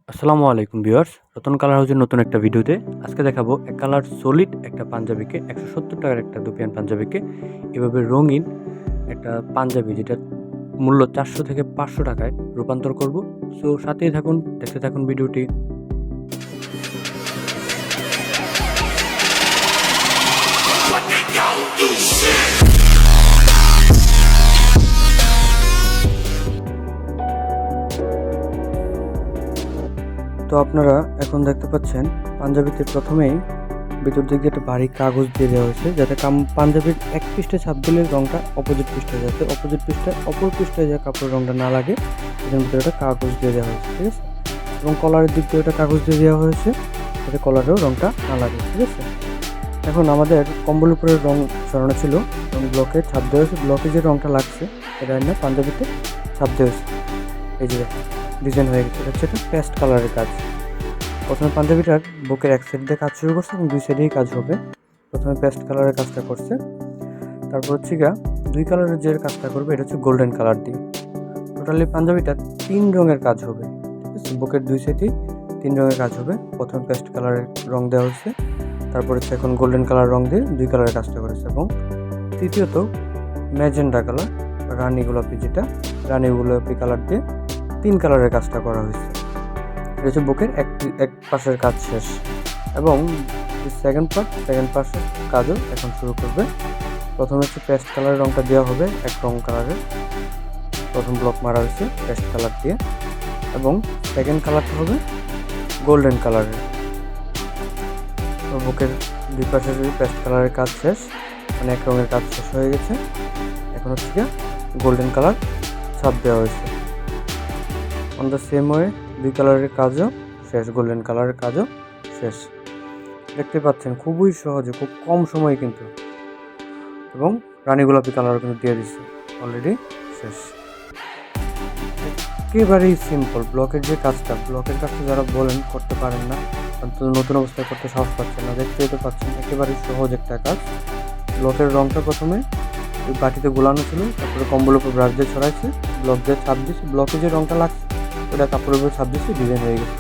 আসসালামু আলাইকুম viewers, Ratan colour হাউসের নতুন একটা ভিডিওতে আজকে দেখাবো এক কালার সলিড একটা পাঞ্জাবিকে 170 টাকার একটা দুপিয়ান পাঞ্জাবিকে এভাবে রঙিন একটা পাঞ্জাবি যেটা মূল্য 400 থেকে 500 টাকায় রূপান্তর করব। সো সাথেই থাকুন, দেখতে থাকুন ভিডিওটি। তো আপনারা এখন দেখতে পাচ্ছেন পাঞ্জাবিতে প্রথমেই ভিতর দিক দিয়ে একটা ভারী কাগজ দিয়ে দেওয়া হয়েছে, যাতে পাঞ্জাবির এক পৃষ্ঠে ছাপ দিলে রঙটা অপোজিট পৃষ্ঠে যাতে অপর পৃষ্ঠায় যে কাপড়ের রঙটা না লাগে, এর ভিতরে একটা কাগজ দিয়ে দেওয়া হয়েছে, ঠিক আছে। এবং কলারের দিক দিয়ে একটা কাগজ দিয়ে দেওয়া হয়েছে যাতে কলারেও রঙটা না লাগে, ঠিক আছে। এখন আমাদের কম্বল উপরের রং সরানো ছিল এবং ব্লকে ছাপ দেওয়া হয়েছে। ব্লকে যে রঙটা লাগছে এটা না পাঞ্জাবিতে ছাপ দেওয়া হয়েছে, এই যে ডিজাইন হয়ে গেছে। এটা হচ্ছে একটা পেস্ট কালারের কাজ। প্রথমে পাঞ্জাবিটার বুকের এক সাইড দিয়ে কাজ শুরু করছে এবং দুই সাইডেই কাজ হবে। প্রথমে পেস্ট কালারের কাজটা করছে, তারপর হচ্ছে দুই কালারের যে কাজটা করবে এটা হচ্ছে গোল্ডেন কালার দিয়ে। টোটালি পাঞ্জাবিটা 3 রঙের কাজ হবে, ঠিক আছে। বুকের দুই সাইডেই 3 রঙের কাজ হবে। প্রথমে পেস্ট কালারের রং দেওয়া হচ্ছে, তারপর হচ্ছে এখন গোল্ডেন কালার রং দিয়ে 2 কালারের কাজটা করেছে এবং তৃতীয়ত ম্যাজেন্ডা কালার রানী গোলাপি কালার দিয়ে 3 কালারের কাজটা করা হয়েছে। এটা হচ্ছে বুকের এক পাশের কাজ শেষ এবং সেকেন্ড পাশের কাজও এখন শুরু করবে। প্রথমে হচ্ছে পেস্ট কালারের রংটা দেওয়া হবে, এক রং কালারের প্রথম ব্লক মারা হয়েছে পেস্ট কালার দিয়ে এবং সেকেন্ড কালারটা হবে গোল্ডেন কালারের। বুকের দুই পাশের পেস্ট কালারের কাজ শেষ, মানে এক রঙের কাজ শেষ হয়ে গেছে। এখন হচ্ছে গোল্ডেন কালার ছাপ দেওয়া হয়েছে। অন দ্য সেম ওয়ে 2 কালারের কাজও শেষ, গোল্ডেন কালারের কাজও শেষ। দেখতে পাচ্ছেন খুবই সহজে, খুব কম সময়ে কিন্তু, এবং রানী গোলাপি কালারও কিন্তু দিয়ে দিচ্ছে অলরেডি শেষ। একেবারেই সিম্পল। ব্লকের কাজটা যারা বলেন করতে পারেন না, নতুন অবস্থায় করতে সাহস পাচ্ছেন না, দেখতেই তো পাচ্ছেন একেবারেই সহজ একটা কাজ। ব্লকের রংটা প্রথমে ওই বাটিতে গোলানো ছিল, তারপরে কম্বল উপর ব্রাশ দিয়ে ছড়াইছে, ব্লক দিয়ে ছাপ দিচ্ছে, ব্লকে যে রংটা লাগছে ওটা কাপড়ের উপর ছাপ দিচ্ছে, ডিজাইন হয়ে গেছে।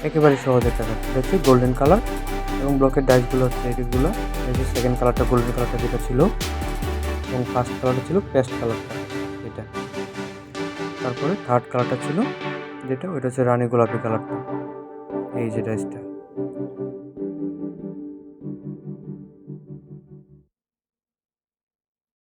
একেবারে সহজ একটা কাজ। এটা হচ্ছে গোল্ডেন কালার এবং ব্লকের ডাইসগুলো হচ্ছে এগুলো। এই যে সেকেন্ড কালারটা গোল্ডেন কালারটা যেটা ছিল এবং ফার্স্ট কালারটা ছিল পেস্ট কালারটা এটা, তারপরে থার্ড কালারটা ছিল যেটা, ওইটা হচ্ছে রানী গোলাপি কালারটা, এই যে ডাইসটা।